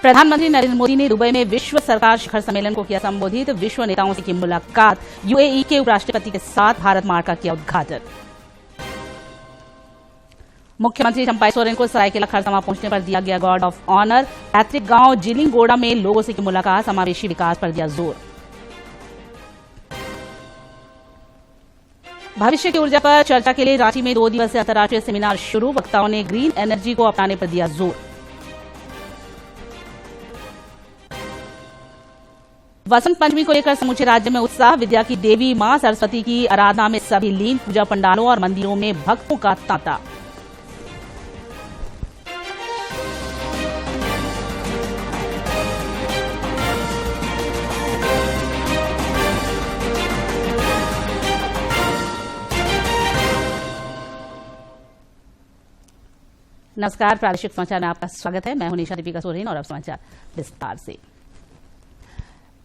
प्रधानमंत्री नरेंद्र मोदी ने दुबई में विश्व सरकार शिखर सम्मेलन को किया संबोधित। विश्व नेताओं से की मुलाकात। यूएई के उपराष्ट्रपति के साथ भारत मार्ग का किया उद्घाटन। मुख्यमंत्री चंपाई सोरेन को सरायकेला खरसावां पहुंचने पर दिया गया गार्ड ऑफ ऑनर। पैतृक गांव जिलिंगोड़ा में लोगों से की मुलाकात। समावेशी विकास पर दिया जोर। भविष्य की ऊर्जा पर चर्चा के लिए रांची में 2 दिवसीय अंतर्राष्ट्रीय सेमिनार शुरू। वक्ताओं ने ग्रीन एनर्जी को अपनाने पर दिया जोर। वसंत पंचमी को लेकर समूचे राज्य में उत्साह। विद्या की देवी मां सरस्वती की आराधना में सभी लीन। पूजा पंडालों और मंदिरों में भक्तों का तांता। नमस्कार, प्रादेशिक समाचार में आपका स्वागत है। मैं हूं निशा दीपिका सोरेन और अब समाचार विस्तार से।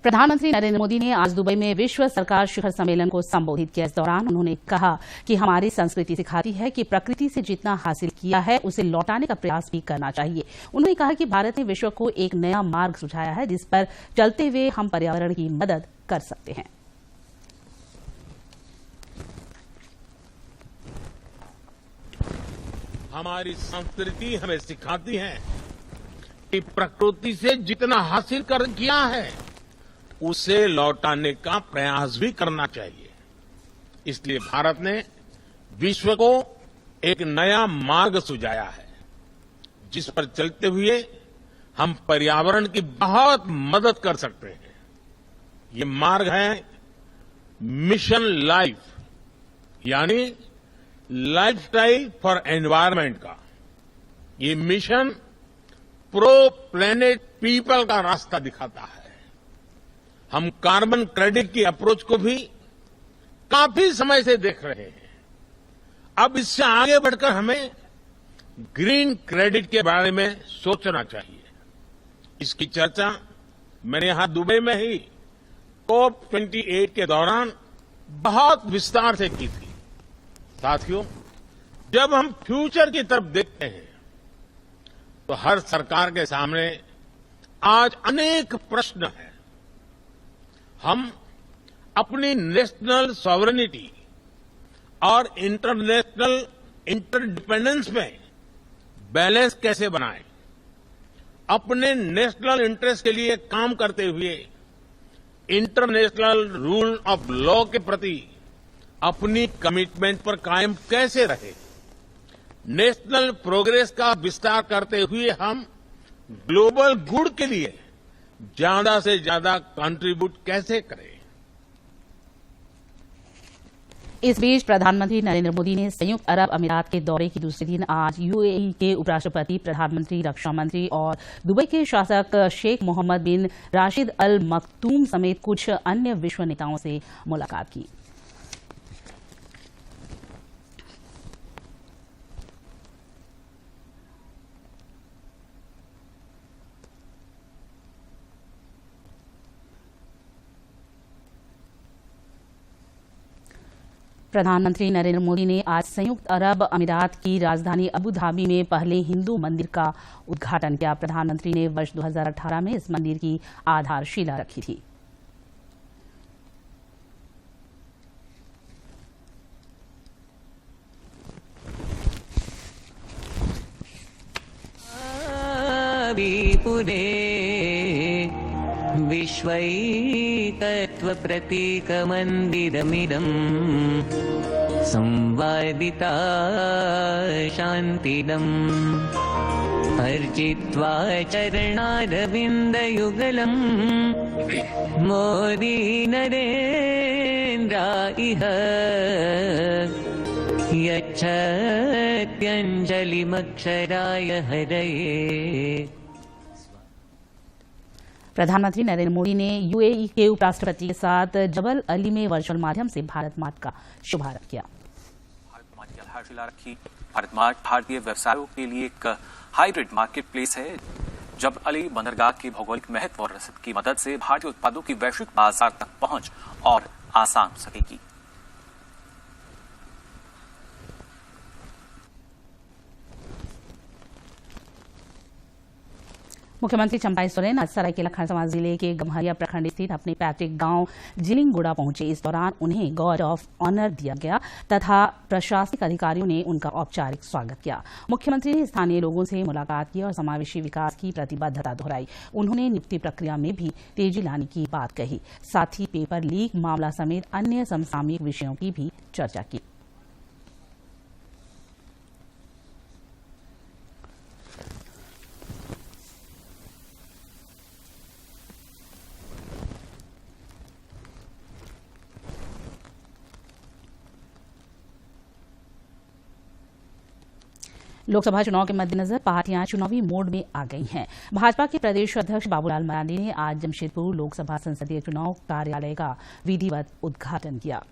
प्रधानमंत्री नरेंद्र मोदी ने आज दुबई में विश्व सरकार शिखर सम्मेलन को संबोधित किया। इस दौरान उन्होंने कहा कि हमारी संस्कृति सिखाती है कि प्रकृति से जितना हासिल किया है उसे लौटाने का प्रयास भी करना चाहिए। उन्होंने कहा कि भारत ने विश्व को एक नया मार्ग सुझाया है जिस पर चलते हुए हम पर्यावरण की मदद कर सकते हैं। हमारी संस्कृति हमें सिखाती है कि प्रकृति से जितना हासिल किया है उसे लौटाने का प्रयास भी करना चाहिए। इसलिए भारत ने विश्व को एक नया मार्ग सुझाया है जिस पर चलते हुए हम पर्यावरण की बहुत मदद कर सकते हैं। ये मार्ग है मिशन लाइफ, यानी लाइफस्टाइल फॉर एनवायरनमेंट का। ये मिशन प्रो प्लेनेट पीपल का रास्ता दिखाता है। हम कार्बन क्रेडिट की अप्रोच को भी काफी समय से देख रहे हैं। अब इससे आगे बढ़कर हमें ग्रीन क्रेडिट के बारे में सोचना चाहिए। इसकी चर्चा मैंने यहां दुबई में ही COP28 के दौरान बहुत विस्तार से की थी। साथियों, जब हम फ्यूचर की तरफ देखते हैं तो हर सरकार के सामने आज अनेक प्रश्न हैं। हम अपनी नेशनल सॉवरेनिटी और इंटरनेशनल इंटरडिपेंडेंस में बैलेंस कैसे बनाएं? अपने नेशनल इंटरेस्ट के लिए काम करते हुए इंटरनेशनल रूल ऑफ लॉ के प्रति अपनी कमिटमेंट पर कायम कैसे रहे? नेशनल प्रोग्रेस का विस्तार करते हुए हम ग्लोबल गुड के लिए ज्यादा से ज्यादा कंट्रीब्यूट कैसे करें? इस बीच प्रधानमंत्री नरेंद्र मोदी ने संयुक्त अरब अमीरात के दौरे के दूसरे दिन आज यूएई के उपराष्ट्रपति, प्रधानमंत्री, रक्षा मंत्री और दुबई के शासक शेख मोहम्मद बिन राशिद अल मक्तूम समेत कुछ अन्य विश्व नेताओं से मुलाकात की। प्रधानमंत्री नरेंद्र मोदी ने आज संयुक्त अरब अमीरात की राजधानी अबू धाबी में पहले हिंदू मंदिर का उद्घाटन किया। प्रधानमंत्री ने वर्ष 2018 में इस मंदिर की आधारशिला रखी थी। विश्वैकत्वप्रतीकमन्दिरमिदं संवादिता शान्तिदम् अर्चित्वा चरणारविन्दयुगलम् मोदी नरेन्द्रा इह यच्छत्यञ्जलिमक्षराय हरये। प्रधानमंत्री नरेंद्र मोदी ने यूएई के उपराष्ट्रपति के साथ जबल अली में वर्चुअल माध्यम से भारत मार्ग का शुभारंभ किया। भारत मार्ग की आधारशिला रखी। भारत मार्ग भारतीय व्यवसायों के लिए एक हाइब्रिड मार्केट प्लेस है। जबल अली बंदरगाह के भौगोलिक महत्व और रसद की मदद से भारतीय उत्पादों की वैश्विक बाजार तक पहुंच और आसान हो सकेगी। मुख्यमंत्री चंपाई सोरेन आज सरायकेला खरसावां जिले के गम्हरिया प्रखंड स्थित अपने पैतृक गांव जिलिंगुड़ा पहुंचे। इस दौरान उन्हें गार्ड ऑफ ऑनर दिया गया तथा प्रशासनिक अधिकारियों ने उनका औपचारिक स्वागत किया। मुख्यमंत्री ने स्थानीय लोगों से मुलाकात की और समावेशी विकास की प्रतिबद्धता दोहराई। उन्होंने नियुक्ति प्रक्रिया में भी तेजी लाने की बात कही। साथ ही पेपर लीक मामला समेत अन्य समसामयिक विषयों की भी चर्चा की। लोकसभा चुनाव के मद्देनजर पार्टियां चुनावी मोड में आ गई हैं। भाजपा के प्रदेश अध्यक्ष बाबूलाल मरांडी ने आज जमशेदपुर लोकसभा संसदीय चुनाव कार्यालय का विधिवत उद्घाटन किया।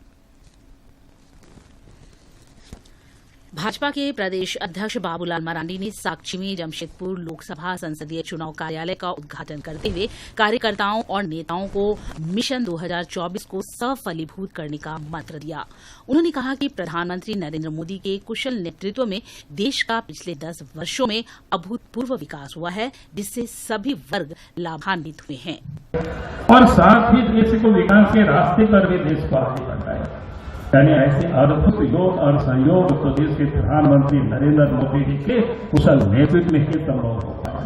भाजपा के प्रदेश अध्यक्ष बाबूलाल मरांडी ने साक्ची में जमशेदपुर लोकसभा संसदीय चुनाव कार्यालय का उद्घाटन करते हुए कार्यकर्ताओं और नेताओं को मिशन 2024 को सफलीभूत करने का मंत्र दिया। उन्होंने कहा कि प्रधानमंत्री नरेंद्र मोदी के कुशल नेतृत्व में देश का पिछले 10 वर्षों में अभूतपूर्व विकास हुआ है, जिससे सभी वर्ग लाभान्वित हुए हैं और साथ ही देश को विकास के रास्ते पर भी देश को आगे बढ़ाया। यानी ऐसे अद्भुत योग और संयोग तो देश के प्रधानमंत्री नरेंद्र मोदी जी के कुशल नेतृत्व में ही संभव हो पाया।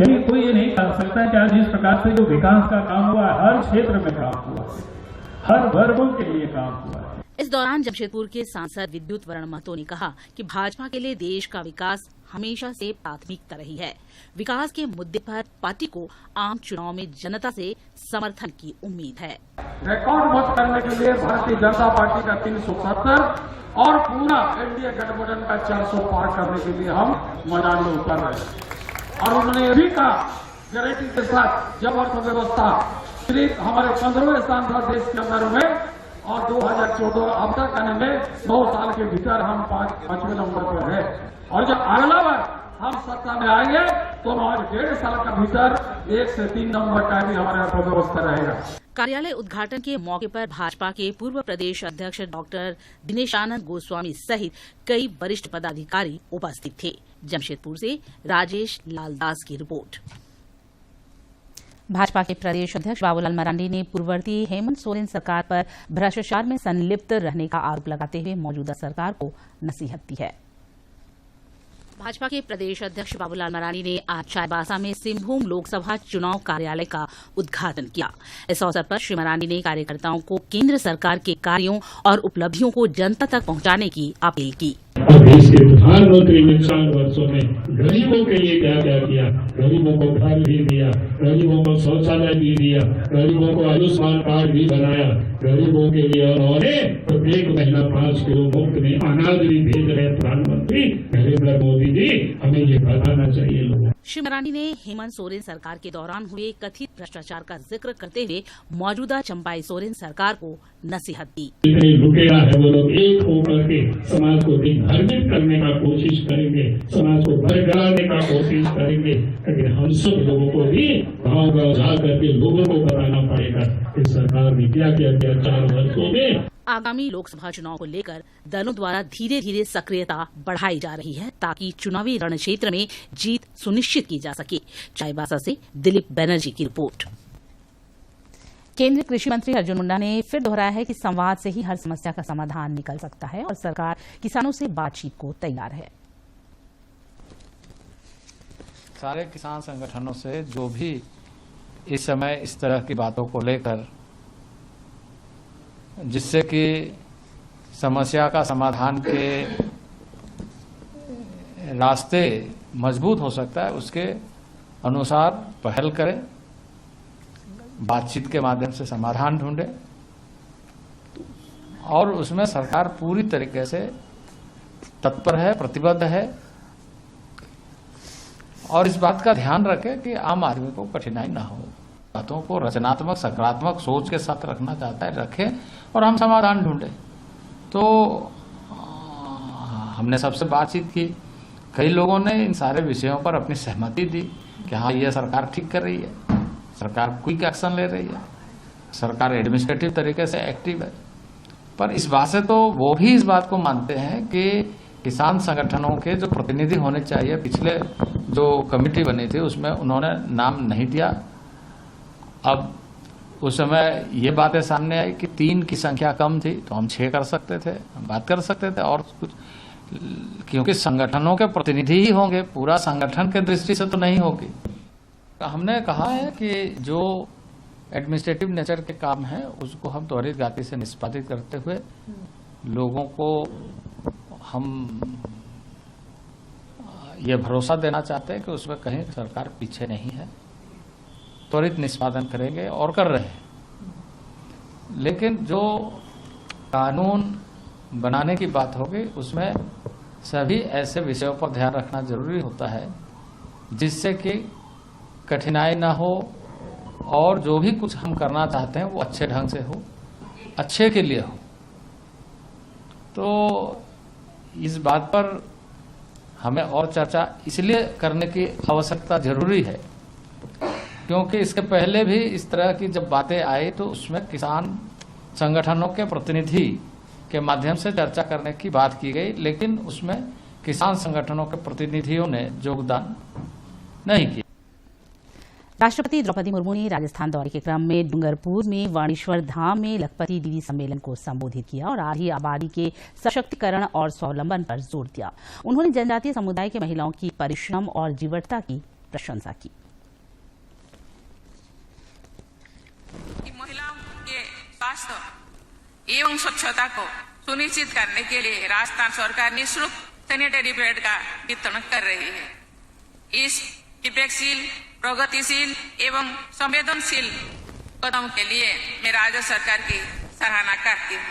यानी कोई ये नहीं कह सकता कि आज इस प्रकार से जो विकास का काम हुआ हर क्षेत्र में काम हुआ, हर वर्गों के लिए काम हुआ। इस दौरान जमशेदपुर के सांसद विद्युत वरण महतो ने कहा कि भाजपा के लिए देश का विकास हमेशा से प्राथमिकता रही है। विकास के मुद्दे पर पार्टी को आम चुनाव में जनता से समर्थन की उम्मीद है। रिकॉर्ड मत करने के लिए भारतीय जनता पार्टी का 370 और पूरा एनडीए गठबंधन का 400 पार करने के लिए हम मैदान में उतर रहे हैं। और उन्होंने ये भी कहा गारंटी के साथ जब अर्थव्यवस्था सिर्फ हमारे 15वें स्थान था देश के अंदर में और 2014 अब तक आने में 9 साल के भीतर हम 5वें नंबर पर है। और जब अगला बार हम सत्ता में आएंगे तो हमारे 1.5 साल का भीतर 1 से 3 नंबर का भी हमारे अर्थव्यवस्था रहेगा। कार्यालय उद्घाटन के मौके पर भाजपा के पूर्व प्रदेश अध्यक्ष डॉक्टर दिनेशानंद गोस्वामी सहित कई वरिष्ठ पदाधिकारी उपस्थित थे। जमशेदपुर से राजेश लालदास की रिपोर्ट। भाजपा के प्रदेश अध्यक्ष बाबूलाल मरांडी ने पूर्ववर्ती हेमंत सोरेन सरकार पर भ्रष्टाचार में संलिप्त रहने का आरोप लगाते हुए मौजूदा सरकार को नसीहत दी है। भाजपा के प्रदेश अध्यक्ष बाबूलाल मरांडी ने आज चाईबासा में सिंहभूम लोकसभा चुनाव कार्यालय का उद्घाटन किया। इस अवसर पर श्री मरांडी ने कार्यकर्ताओं को केंद्र सरकार के कार्यों और उपलब्धियों को जनता तक पहुंचाने की अपील की। देश के प्रधानमंत्री ने 4 वर्षों में गरीबों के लिए क्या क्या किया, गरीबों को घर भी दिया, गरीबों को शौचालय भी दिया, गरीबों को आयुष्मान कार्ड भी बनाया, गरीबों के लिए उन्होंने प्रत्येक महीना 5 किलो मुफ्त में अनाज भी भेज रहे प्रधानमंत्री नरेंद्र मोदी जी। हमें ये बताना चाहिए लोगों। श्री मरांडी ने हेमंत सोरेन सरकार के दौरान हुए कथित भ्रष्टाचार का जिक्र करते हुए मौजूदा चंपाई सोरेन सरकार को नसीहत दी। लुटेरा है वो लोग एक होकर के समाज को दिग्भ्रमित करने का कोशिश करेंगे, समाज को भरगलाने का कोशिश करेंगे, लेकिन हम सब लोगों को भी गाँव-गाँव जा करके लोगों को बताना पड़ेगा कि सरकार ने क्या किया 4 वर्षों में। आगामी लोकसभा चुनाव को लेकर दलों द्वारा धीरे धीरे सक्रियता बढ़ाई जा रही है ताकि चुनावी रणक्षेत्र में जीत सुनिश्चित की जा सके। चाईबासा से दिलीप बनर्जी की रिपोर्ट। केंद्रीय कृषि मंत्री अर्जुन मुंडा ने फिर दोहराया है कि संवाद से ही हर समस्या का समाधान निकल सकता है और सरकार किसानों से बातचीत को तैयार है। सारे किसान संगठनों से जो भी इस समय इस तरह की बातों को लेकर जिससे कि समस्या का समाधान के रास्ते मजबूत हो सकता है, उसके अनुसार पहल करें, बातचीत के माध्यम से समाधान ढूंढे और उसमें सरकार पूरी तरीके से तत्पर है, प्रतिबद्ध है और इस बात का ध्यान रखे कि आम आदमी को कठिनाई ना हो। बातों को रचनात्मक सकारात्मक सोच के साथ रखना चाहता है रखें और हम समाधान ढूंढें। तो हमने सबसे बातचीत की, कई लोगों ने इन सारे विषयों पर अपनी सहमति दी कि हाँ ये सरकार ठीक कर रही है, सरकार क्विक एक्शन ले रही है, सरकार एडमिनिस्ट्रेटिव तरीके से एक्टिव है। पर इस बात से तो वो भी इस बात को मानते हैं कि किसान संगठनों के जो प्रतिनिधि होने चाहिए, पिछले जो कमेटी बनी थी उसमें उन्होंने नाम नहीं दिया। अब उस समय ये बातें सामने आई कि 3 की संख्या कम थी तो हम 6 कर सकते थे, हम बात कर सकते थे और कुछ, क्योंकि संगठनों के प्रतिनिधि ही होंगे, पूरा संगठन के दृष्टि से तो नहीं होगी। हमने कहा है कि जो एडमिनिस्ट्रेटिव नेचर के काम है उसको हम त्वरित गति से निष्पादित करते हुए लोगों को हम ये भरोसा देना चाहते हैं कि उसमें कहीं सरकार पीछे नहीं है, त्वरित निष्पादन करेंगे और कर रहे हैं। लेकिन जो कानून बनाने की बात होगी उसमें सभी ऐसे विषयों पर ध्यान रखना जरूरी होता है जिससे कि कठिनाई ना हो और जो भी कुछ हम करना चाहते हैं वो अच्छे ढंग से हो, अच्छे के लिए हो। तो इस बात पर हमें और चर्चा इसलिए करने की आवश्यकता जरूरी है क्योंकि इसके पहले भी इस तरह की जब बातें आई तो उसमें किसान संगठनों के प्रतिनिधि के माध्यम से चर्चा करने की बात की गई, लेकिन उसमें किसान संगठनों के प्रतिनिधियों ने योगदान नहीं किया। राष्ट्रपति द्रौपदी मुर्मू ने राजस्थान दौरे के क्रम में डूंगरपुर में वाणेश्वर धाम में लखपति दीदी सम्मेलन को संबोधित किया और आधी आबादी के सशक्तिकरण और स्वावलंबन पर जोर दिया। उन्होंने जनजातीय समुदाय के महिलाओं की परिश्रम और जीवटता की प्रशंसा की। महिलाओं के स्वास्थ्य एवं स्वच्छता को सुनिश्चित करने के लिए राजस्थान सरकार निःशुल्क सैनिटरी पैड का वितरण कर रही है। इस विवेकशील, प्रगतिशील एवं संवेदनशील कदम के लिए मैं राज्य सरकार की सराहना करती हूँ।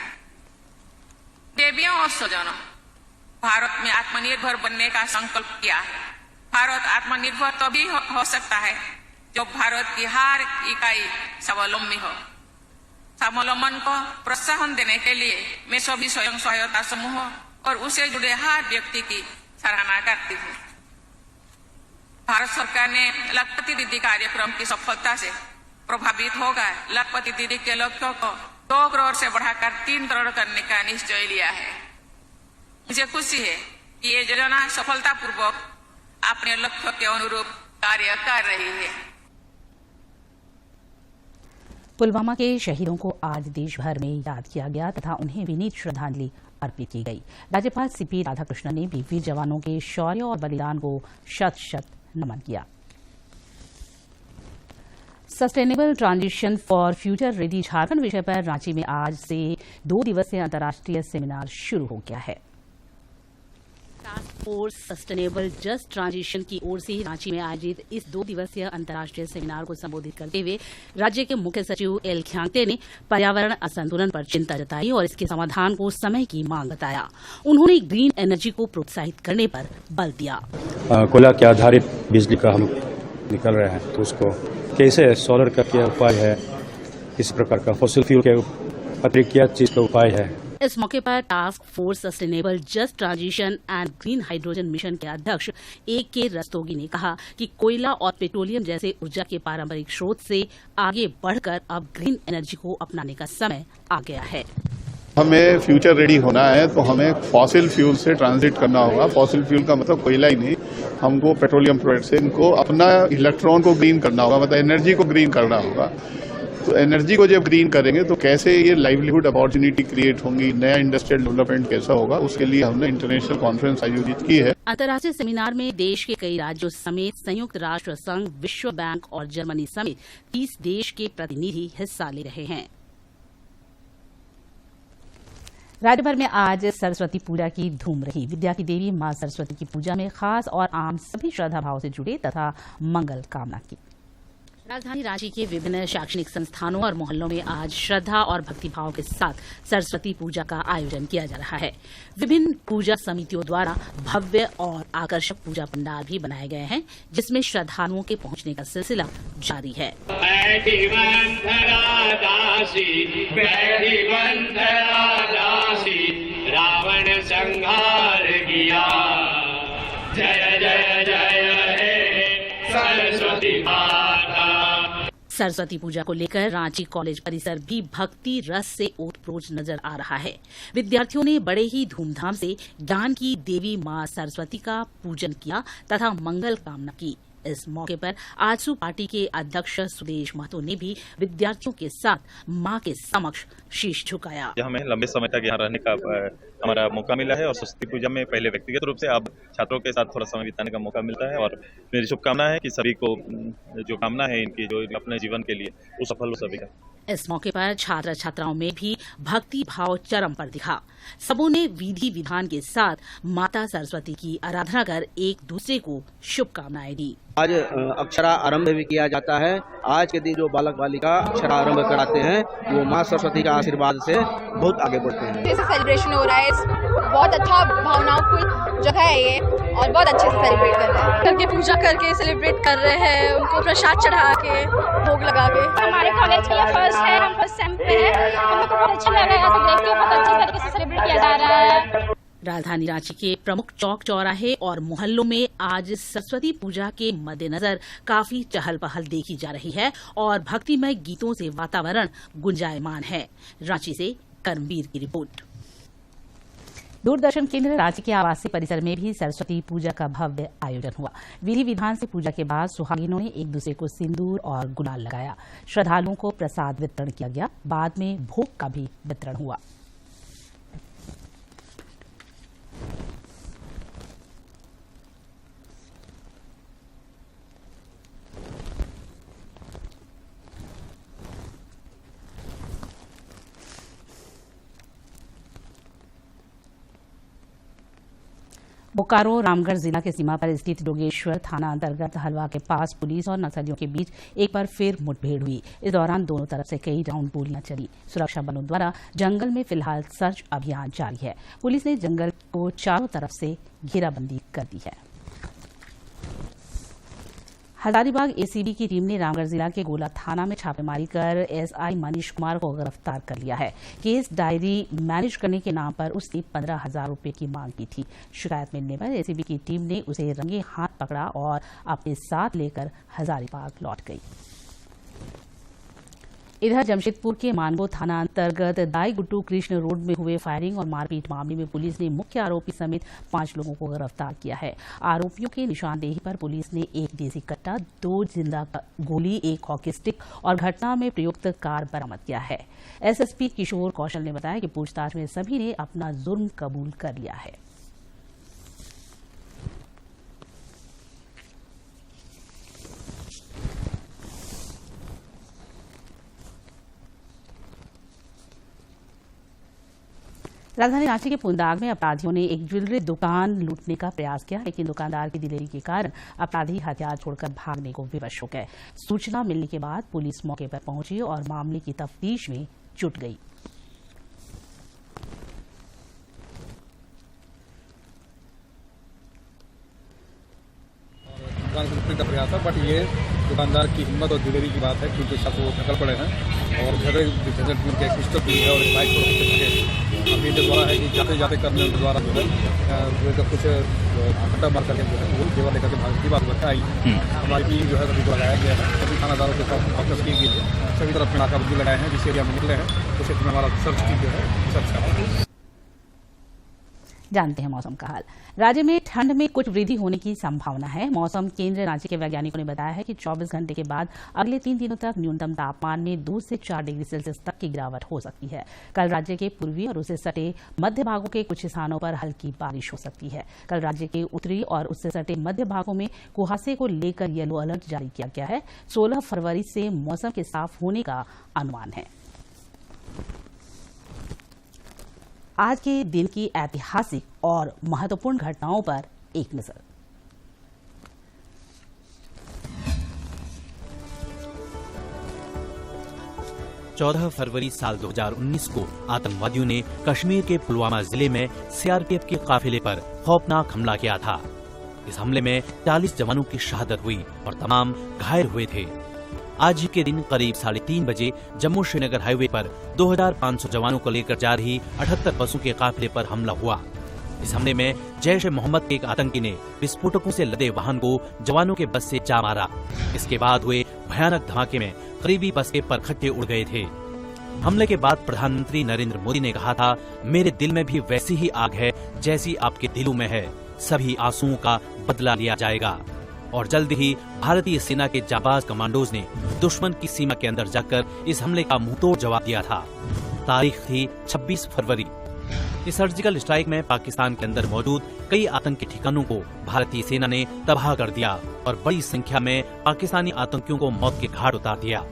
देवियों और स्वजनों, भारत में आत्मनिर्भर बनने का संकल्प किया है। भारत आत्मनिर्भर तभी हो सकता है जब भारत की हर इकाई स्वावलंबी हो। स्वावलंबन को प्रोत्साहन देने के लिए मैं सभी स्वयं सहायता समूह और उससे जुड़े हर व्यक्ति की सराहना करती हूँ। भारत सरकार ने लखपति दीदी कार्यक्रम की सफलता से प्रभावित होकर लखपति दीदी के लक्ष्य को 2 करोड़ से बढ़ाकर 3 करोड़ करने का निश्चय लिया है। मुझे खुशी है कि ये योजना सफलतापूर्वक अपने लक्ष्य के अनुरूप कार्य कर रही है। पुलवामा के शहीदों को आज देश भर में याद किया गया तथा उन्हें विनीत श्रद्धांजलि अर्पित की गई। राज्यपाल सीपी राधाकृष्णन ने भी वीर जवानों के शौर्य और बलिदान को शत-शत नमन किया। Sustainable transition for future ready Jharkhand विषय पर रांची में आज से 2 दिवसीय अंतर्राष्ट्रीय सेमिनार शुरू हो गया है। Task force sustainable just transition की ओर से रांची में आयोजित इस 2 दिवसीय अंतर्राष्ट्रीय सेमिनार को संबोधित करते हुए राज्य के मुख्य सचिव एल ख्यांगते ने पर्यावरण असंतुलन पर चिंता जताई और इसके समाधान को समय की मांग बताया। उन्होंने ग्रीन एनर्जी को प्रोत्साहित करने पर बल दिया। कोयला के आधारित बिजली का हम निकल रहे हैं तो उसको कैसे सोलर का क्या उपाय है, इस प्रकार का फॉसिल फ्यूल के अतिरिक्त क्या चीज का उपाय है। इस मौके पर task force sustainable just transition and green hydrogen mission के अध्यक्ष A.K. रस्तोगी ने कहा कि कोयला और पेट्रोलियम जैसे ऊर्जा के पारंपरिक स्रोत से आगे बढ़कर अब ग्रीन एनर्जी को अपनाने का समय आ गया है। हमें फ्यूचर रेडी होना है तो हमें फॉसिल फ्यूल से ट्रांजिट करना होगा। फॉसिल फ्यूल का मतलब कोयला ही नहीं, हमको पेट्रोलियम प्रोडक्ट से इनको अपना इलेक्ट्रॉन को ग्रीन करना होगा, मतलब एनर्जी को ग्रीन करना होगा। तो एनर्जी को जब ग्रीन करेंगे तो कैसे ये लाइवलीहुड अपॉर्चुनिटी क्रिएट होंगी, नया इंडस्ट्रियल डेवलपमेंट कैसा होगा, उसके लिए हमने इंटरनेशनल कॉन्फ्रेंस आयोजित की है। अंतर्राष्ट्रीय सेमिनार में देश के कई राज्यों समेत संयुक्त राष्ट्र संघ, विश्व बैंक और जर्मनी समेत 30 देश के प्रतिनिधि हिस्सा ले रहे हैं। राज्य भर में आज सरस्वती पूजा की धूम रही। विद्या की देवी मां सरस्वती की पूजा में खास और आम सभी श्रद्धा भाव से जुड़े तथा मंगल कामना की। राजधानी रांची के विभिन्न शैक्षणिक संस्थानों और मोहल्लों में आज श्रद्धा और भक्तिभाव के साथ सरस्वती पूजा का आयोजन किया जा रहा है। विभिन्न पूजा समितियों द्वारा भव्य और आकर्षक पूजा पंडाल भी बनाए गए हैं, जिसमें श्रद्धालुओं के पहुंचने का सिलसिला जारी है। रावण संहार किया, जय जय जय हे सरस्वती माता। सरस्वती पूजा को लेकर रांची कॉलेज परिसर भी भक्ति रस से ओतप्रोत नजर आ रहा है। विद्यार्थियों ने बड़े ही धूमधाम से ज्ञान की देवी मां सरस्वती का पूजन किया तथा मंगल कामना की। इस मौके पर आजसू पार्टी के अध्यक्ष सुदेश महतो ने भी विद्यार्थियों के साथ मां के समक्ष शीश झुकाया। हमें लंबे समय तक यहाँ रहने का हमारा मौका मिला है और सरस्वती पूजा में पहले व्यक्तिगत रूप से अब छात्रों के साथ थोड़ा समय बिताने का मौका मिलता है और मेरी शुभकामना है कि सभी को जो कामना है इनकी जो अपने जीवन के लिए वो सफल हो सभी का। इस मौके पर छात्र छात्राओं में भी भक्ति भाव चरम पर दिखा। सबों ने विधि विधान के साथ माता सरस्वती की आराधना कर एक दूसरे को शुभकामनाएं दी। आज अक्षरारंभ भी किया जाता है। आज के दिन जो बालक बालिका अक्षरारंभ कराते हैं वो माँ सरस्वती का आशीर्वाद से बहुत आगे बढ़ते हैं। जैसे सेलिब्रेशन हो रहा है, बहुत अच्छा भावनाओं जगह है ये और बहुत अच्छे से सेलिब्रेट कर रहे हैं। करके पूजा करके सेलिब्रेट कर रहे हैं, उनको प्रसाद चढ़ा के भोग लगा के। हमारे कॉलेज की फर्स्ट है, हम फर्स्ट सेम पे हैं। हम लोग को बहुत अच्छा लग रहा है, ऐसा देख के बहुत अच्छे तरीके से सेलिब्रेट किया जा रहा है। राजधानी रांची के प्रमुख चौक चौराहे और मोहल्लों में आज सरस्वती पूजा के मद्देनजर काफी चहल पहल देखी जा रही है और भक्तिमय गीतों से वातावरण गुंजायमान है। रांची से कर्मवीर की रिपोर्ट। दूरदर्शन केंद्र रांची के आवासीय परिसर में भी सरस्वती पूजा का भव्य आयोजन हुआ। विधि विधान से पूजा के बाद सुहागिनों ने एक दूसरे को सिंदूर और गुलाल लगाया। श्रद्धालुओं को प्रसाद वितरण किया गया। बाद में भोग का भी वितरण हुआ। बोकारो रामगढ़ जिला के सीमा पर स्थित डोगेश्वर थाना अंतर्गत हलवा के पास पुलिस और नक्सलियों के बीच एक बार फिर मुठभेड़ हुई। इस दौरान दोनों तरफ से कई राउंड गोलियां चली। सुरक्षा बलों द्वारा जंगल में फिलहाल सर्च अभियान जारी है। पुलिस ने जंगल को चारों तरफ से घेराबंदी कर दी है। हजारीबाग एसीबी की टीम ने रामगढ़ जिला के गोला थाना में छापेमारी कर एसआई मनीष कुमार को गिरफ्तार कर लिया है। केस डायरी मैनेज करने के नाम पर उसने 15,000 रुपए की मांग की थी। शिकायत मिलने पर एसीबी की टीम ने उसे रंगे हाथ पकड़ा और अपने साथ लेकर हजारीबाग लौट गई। इधर जमशेदपुर के मानगो थाना अंतर्गत दाई गुट्टू कृष्ण रोड में हुए फायरिंग और मारपीट मामले में पुलिस ने मुख्य आरोपी समेत 5 लोगों को गिरफ्तार किया है। आरोपियों की निशानदेही पर पुलिस ने 1 देसी कट्टा, 2 जिंदा गोली, 1 हॉकी स्टिक और घटना में प्रयुक्त कार बरामद किया है। एसएसपी किशोर कौशल ने बताया कि पूछताछ में सभी ने अपना जुर्म कबूल कर लिया है। राजधानी रांची के पुंदाग में अपराधियों ने एक ज्वेलरी दुकान लूटने का प्रयास किया, लेकिन दुकानदार की दिलेरी के कारण अपराधी हथियार छोड़कर भागने को विवश हो गए। सूचना मिलने के बाद पुलिस मौके पर पहुंची और मामले की तफ्तीश में जुट गई। दुकान को लूटने का प्रयास था, बट ये दुकानदार की हिम्मत और दिलेरी की बात है, क्योंकि सब वो निकल पड़े हैं और झगड़े के पिस्टल भी है और बाइक को अभी जो द्वारा है कि जाते जाते करने के द्वारा जो है कुछ खट्टा मार करके जो है जेवर लेकर के भागने की बात बताई। हमारी टीम जो है सभी को लगाया गया है, सभी थानादारों के साथ फोकस की गई है, सभी तरफ नाकाबंदी लगाए हैं। जिस एरिया में निकले हैं उस एरिया में हमारा सर्च टीम जो है सर्च कर रहा है। जानते हैं मौसम का हाल। राज्य में ठंड में कुछ वृद्धि होने की संभावना है। मौसम केंद्र रांची के वैज्ञानिकों ने बताया है कि 24 घंटे के बाद अगले 3 दिनों तक न्यूनतम तापमान में 2 से 4 डिग्री सेल्सियस तक की गिरावट हो सकती है। कल राज्य के पूर्वी और उससे सटे मध्य भागों के कुछ स्थानों पर हल्की बारिश हो सकती है। कल राज्य के उत्तरी और उससे सटे मध्य भागों में कुहासे को लेकर येलो अलर्ट जारी किया गया है। 16 फरवरी से मौसम के साफ होने का अनुमान है। आज के दिन की ऐतिहासिक और महत्वपूर्ण घटनाओं पर एक नजर। चौदह फरवरी साल 2019 को आतंकवादियों ने कश्मीर के पुलवामा जिले में सीआरपीएफ के काफिले पर खौफनाक हमला किया था। इस हमले में 40 जवानों की शहादत हुई और तमाम घायल हुए थे। आज ही के दिन करीब 3:30 बजे जम्मू श्रीनगर हाईवे पर 2500 जवानों को लेकर जा रही 78 बसों के काफिले पर हमला हुआ। इस हमले में जैश ए मोहम्मद के एक आतंकी ने विस्फोटकों से लदे वाहन को जवानों के बस से जा मारा। इसके बाद हुए भयानक धमाके में करीबी बस के परखट्टे उड़ गए थे। हमले के बाद प्रधानमंत्री नरेंद्र मोदी ने कहा था, मेरे दिल में भी वैसी ही आग है जैसी आपके दिलों में है। सभी आंसुओं का बदला लिया जाएगा। और जल्द ही भारतीय सेना के जाबाज कमांडोज ने दुश्मन की सीमा के अंदर जाकर इस हमले का मुंहतोड़ जवाब दिया था। तारीख थी 26 फरवरी। इस सर्जिकल स्ट्राइक में पाकिस्तान के अंदर मौजूद कई आतंकी ठिकानों को भारतीय सेना ने तबाह कर दिया और बड़ी संख्या में पाकिस्तानी आतंकियों को मौत के घाट उतार दिया।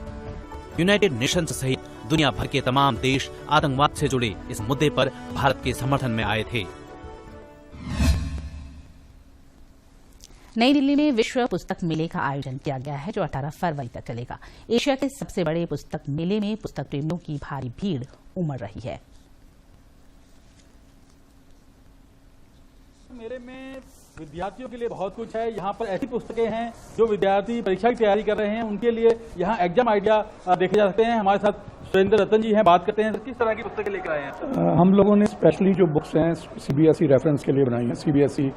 यूनाइटेड नेशंस सहित दुनिया भर के तमाम देश आतंकवाद से जुड़े इस मुद्दे पर भारत के समर्थन में आए थे। नई दिल्ली में विश्व पुस्तक मेले का आयोजन किया गया है, जो 18 फरवरी तक चलेगा। एशिया के सबसे बड़े पुस्तक मेले में पुस्तक प्रेमियों की भारी भीड़ उमड़ रही है। मेले में विद्यार्थियों के लिए बहुत कुछ है। यहाँ पर ऐसी पुस्तकें हैं जो विद्यार्थी परीक्षा की तैयारी कर रहे हैं, उनके लिए यहाँ एग्जाम आइडिया देखे जा सकते हैं। हमारे साथ सुरेंद्र रतन जी हैं, बात करते हैं किस तरह की पुस्तकें लेकर आए हैं। हम लोगों ने स्पेशली जो बुक्स हैं सीबीएसई रेफरेंस के लिए बनाई हैं, सीबीएसई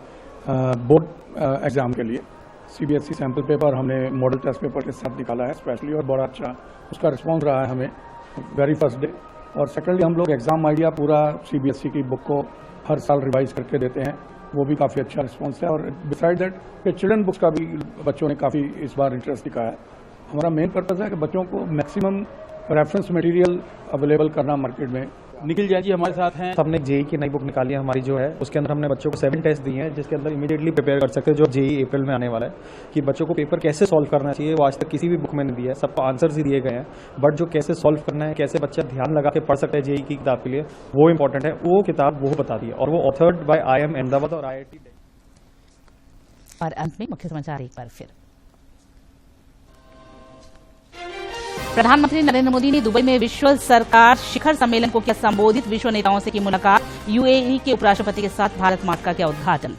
बोर्ड एग्जाम के लिए। सीबीएसई सैम्पल पेपर हमने मॉडल टेस्ट पेपर के साथ निकाला है स्पेशली, और बड़ा अच्छा उसका रिस्पॉन्स रहा है हमें वेरी फर्स्ट डे। और सेकेंडली हम लोग एग्जाम आइडिया पूरा सीबीएसई की बुक को हर साल रिवाइज करके देते हैं, वो भी काफ़ी अच्छा रिस्पॉन्स है। और बिसाइड दैट चिल्ड्रन बुक्स का भी बच्चों ने काफ़ी इस बार इंटरेस्ट दिखाया है। हमारा मेन पर्पज़ है कि बच्चों को मैक्सिमम रेफरेंस मटेरियल अवेलेबल करना मार्केट में। निखिल जैन जी हमारे साथ हैं। हमने जेई की नई बुक निकाली है हमारी जो है, उसके अंदर हमने बच्चों को 7 टेस्ट दिए हैं, जिसके अंदर इमीडिएटली प्रिपेयर कर सकते हैं जो जेई अप्रैल में आने वाला है, कि बच्चों को पेपर कैसे सॉल्व करना चाहिए। वो आज तक किसी भी बुक में नहीं दिया है, सबको आंसर्स ही दिए गए हैं, बट जो कैसे सॉल्व करना है, कैसे बच्चा ध्यान लगा के पढ़ सकता है जेई की किताब के लिए, वो इंपॉर्टेंट है। वो किताब वो बता दी है, और वो ऑथर्ड बाय IIM अहमदाबाद और IIT। और अंत में मुख्य समाचार एक बार फिर। प्रधानमंत्री नरेंद्र मोदी ने दुबई में विश्व सरकार शिखर सम्मेलन को किया संबोधित। विश्व नेताओं से की मुलाकात। यूएई के उपराष्ट्रपति के साथ भारत मार्ट का किया उद्घाटन।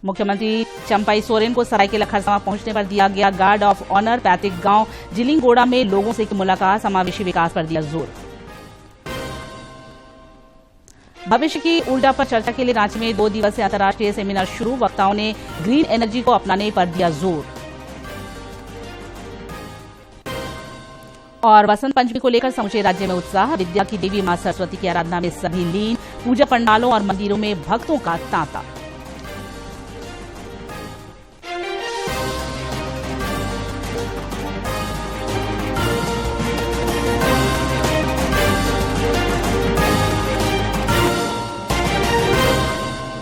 मुख्यमंत्री चंपाई सोरेन को सरायकेला खरसावां पहुंचने पर दिया गया गार्ड ऑफ ऑनर। पैतृक गांव जिलिंगोड़ा में लोगों से की मुलाकात। समावेशी विकास पर दिया जोर। भविष्य की ऊर्जा पर चर्चा के लिए रांची में 2 दिवसीय अंतर्राष्ट्रीय सेमिनार शुरू। वक्ताओं ने ग्रीन एनर्जी को अपनाने पर दिया जोर। और वसंत पंचमी को लेकर समूचे राज्य में उत्साह। विद्या की देवी मां सरस्वती की आराधना में सभी लीन। पूजा पंडालों और मंदिरों में भक्तों का तांता।